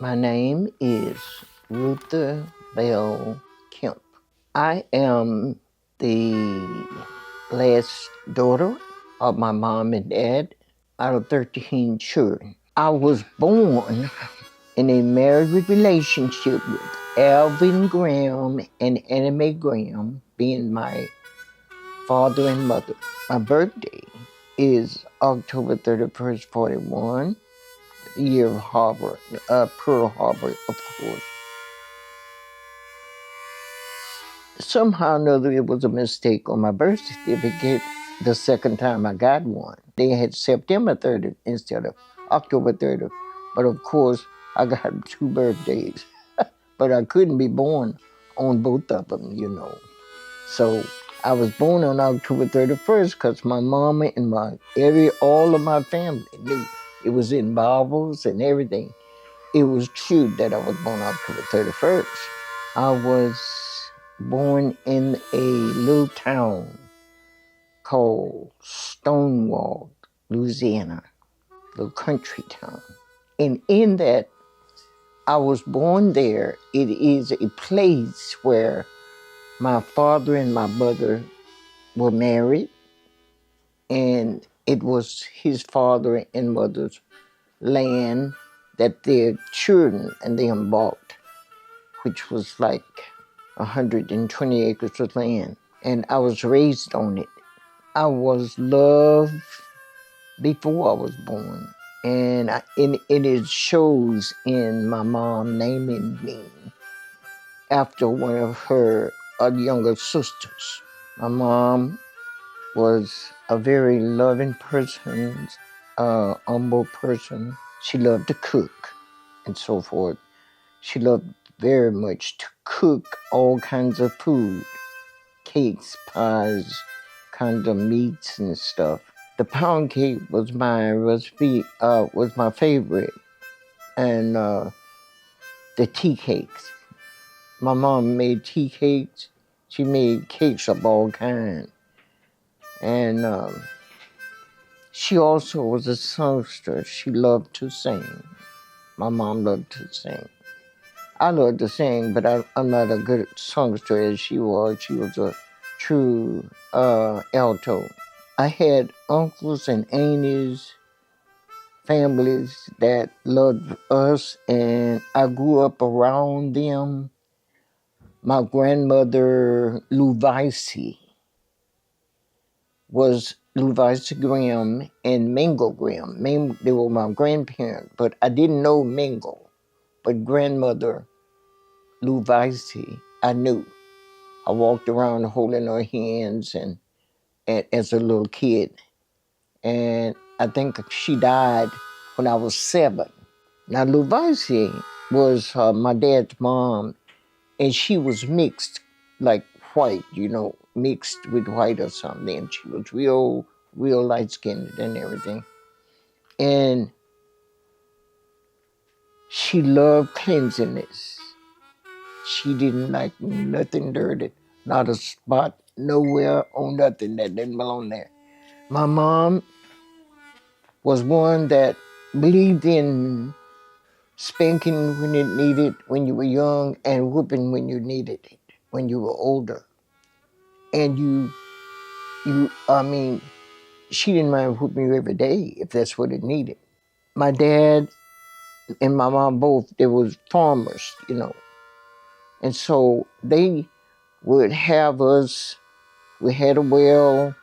My name is Rutha Bell Kemp. I am the last daughter of my mom and dad out of 13 children. I was born in a married relationship with Alvin Graham and Annie Mae Graham, being my father and mother. My birthday is October 31st, 41, the year of Pearl Harbor, of course. Somehow or another, it was a mistake on my birth certificate the second time I got one. They had September 30th instead of October 30th. But of course, I got two birthdays. But I couldn't be born on both of them. So I was born on October 31st because my mama and all of my family knew it was in Bibles and everything. It was true that I was born October 31st. I was born in a little town called Stonewall, Louisiana, little country town. And in that, I was born there. It is a place where my father and my mother were married, and it was his father and mother's land that their children and them bought, which was like 120 acres of land. And I was raised on it. I was loved before I was born. And it shows in my mom naming me after one of her younger sisters. My mom was a very loving person, humble person. She loved to cook and so forth. She loved very much to cook all kinds of food, cakes, pies, kinds of meats and stuff. The pound cake was my recipe, was my favorite, and the tea cakes. My mom made tea cakes. She made cakes of all kinds. And she also was a songster. She loved to sing. My mom loved to sing. I loved to sing, but I'm not a good songster as she was. She was a true alto. I had uncles and aunties, families that loved us, and I grew up around them. My grandmother, Louisiana, was Louisiana Graham and Mingo Graham. They were my grandparents, but I didn't know Mingo. But grandmother, Louisiana, I knew. I walked around holding her hands and as a little kid. And I think she died when I was 7. Now, Louisiana was my dad's mom, and she was mixed, like white, mixed with white or something. And she was real light-skinned and everything. And she loved cleanliness. She didn't like nothing dirty, not a spot nowhere on nothing that didn't belong there. My mom was one that believed in spanking when it needed, when you were young, and whooping when you needed it, when you were older. And she didn't mind whooping you every day if that's what it needed. My dad and my mom both, they was farmers. And so they would have us, we had a well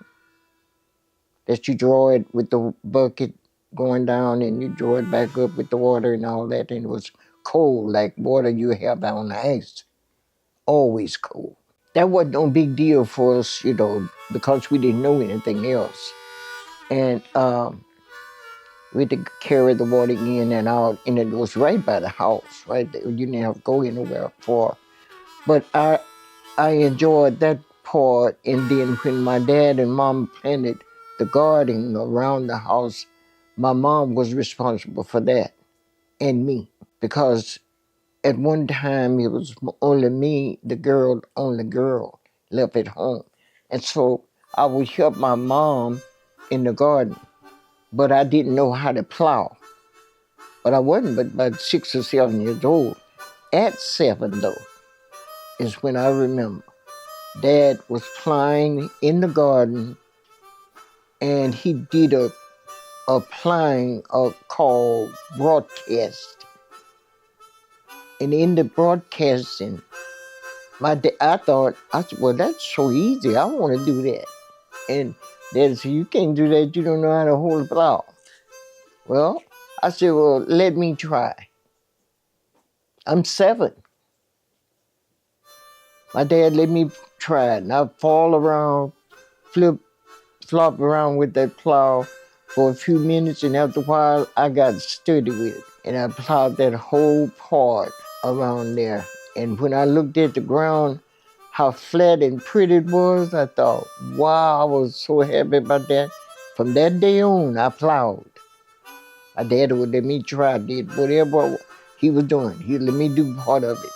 that you draw it with the bucket going down and you draw it back up with the water and all that. And it was cold, like water you have on the ice. Always cold. That wasn't no big deal for us, because we didn't know anything else. And we had to carry the water in and out, and it was right by the house, right there. You didn't have to go anywhere far. But I enjoyed that part, and then when my dad and mom planted the garden around the house, my mom was responsible for that, and me, because at one time it was only me, the only girl left at home. And so I would help my mom in the garden, but I didn't know how to plow. but I wasn't but about 6 or 7 years old. At 7, though, is when I remember Dad was playing in the garden, and he did a playing called broadcast. And in the broadcasting, I thought, well, that's so easy. I want to do that. And Dad said, you can't do that. You don't know how to hold a plow. Well, I said, well, let me try. I'm 7. My dad let me try it, and I fall around, flop around with that plow for a few minutes, and after a while, I got sturdy with it. And I plowed that whole part around there. And when I looked at the ground, how flat and pretty it was, I thought, wow, I was so happy about that. From that day on, I plowed. My dad would let me try, did whatever he was doing. He'd let me do part of it.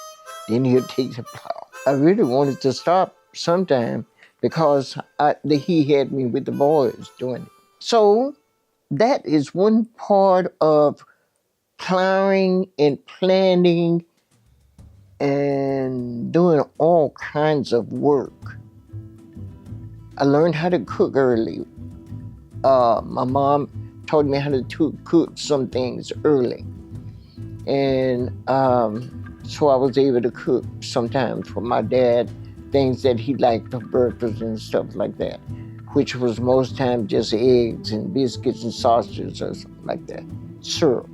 Then he'd take the plow. I really wanted to stop sometime because he had me with the boys doing it. So that is one part of plowing and planting and doing all kinds of work. I learned how to cook early. My mom taught me how to cook some things early. And so I was able to cook sometimes for my dad, things that he liked for breakfast and stuff like that, which was most times just eggs and biscuits and sausages or something like that. Syrup.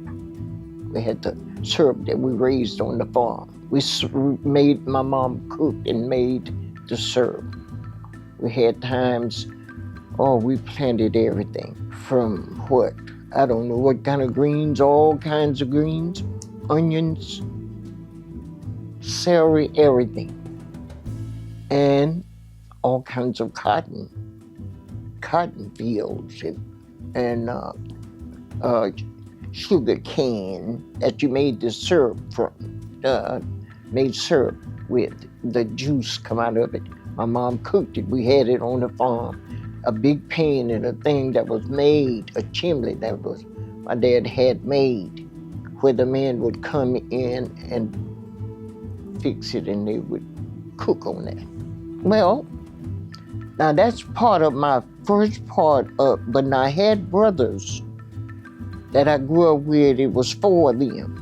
We had the syrup that we raised on the farm. My mom cooked and made the syrup. We had times, we planted everything from I don't know what kind of greens, all kinds of greens, onions, celery, everything. And all kinds of cotton fields and sugar cane that you made the syrup from, made syrup with the juice come out of it. My mom cooked it. We had it on the farm. A big pan and a thing that was made, a chimney that was my dad had made, where the men would come in and fix it and they would cook on that. Well, now that's part of my first part of, but I had brothers that I grew up with. It was 4 of them.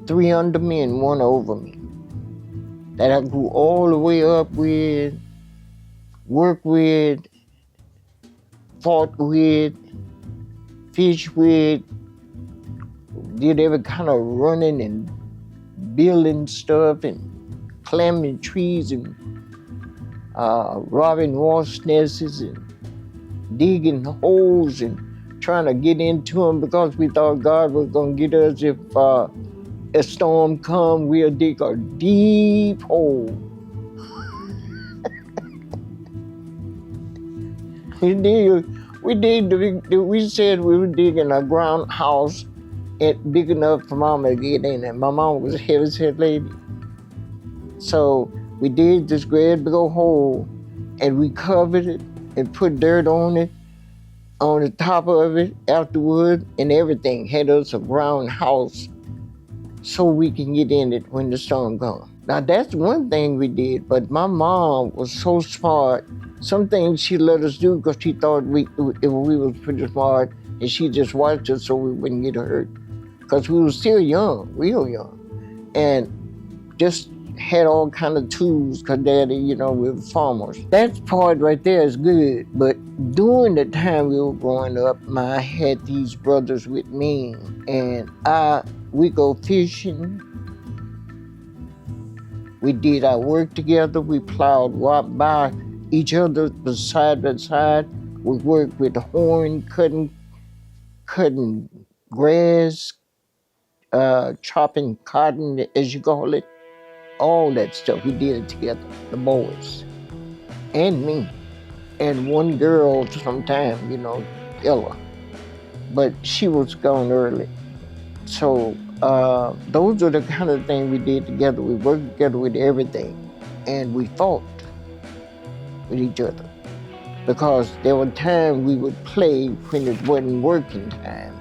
3 under me and 1 over me. That I grew all the way up with, worked with, fought with, fished with, did every kind of running and building stuff and climbing trees and robbing wasp nests and digging holes and trying to get into them because we thought God was going to get us if a storm come, we'll dig a deep hole. We said we were digging a ground house big enough for Mama to get in it. My mom was a heavy-set lady. So we did this great big old hole, and we covered it and put dirt on it, on the top of it, afterward, and everything. Had us a ground house so we can get in it when the storm comes. Now that's one thing we did, but my mom was so smart. Some things she let us do because she thought we was pretty smart, and she just watched us so we wouldn't get hurt. Because we were still young, real young, and just had all kind of tools because Daddy, we were farmers. That part right there is good, but during the time we were growing up, I had these brothers with me, and we go fishing. We did our work together. We plowed right by each other, side by side. We worked with the horn, cutting grass, chopping cotton, as you call it. All that stuff, we did it together, the boys, and me, and one girl sometime, Ella, but she was gone early. So those are the kind of things we did together. We worked together with everything, and we fought with each other because there were times we would play when it wasn't working time.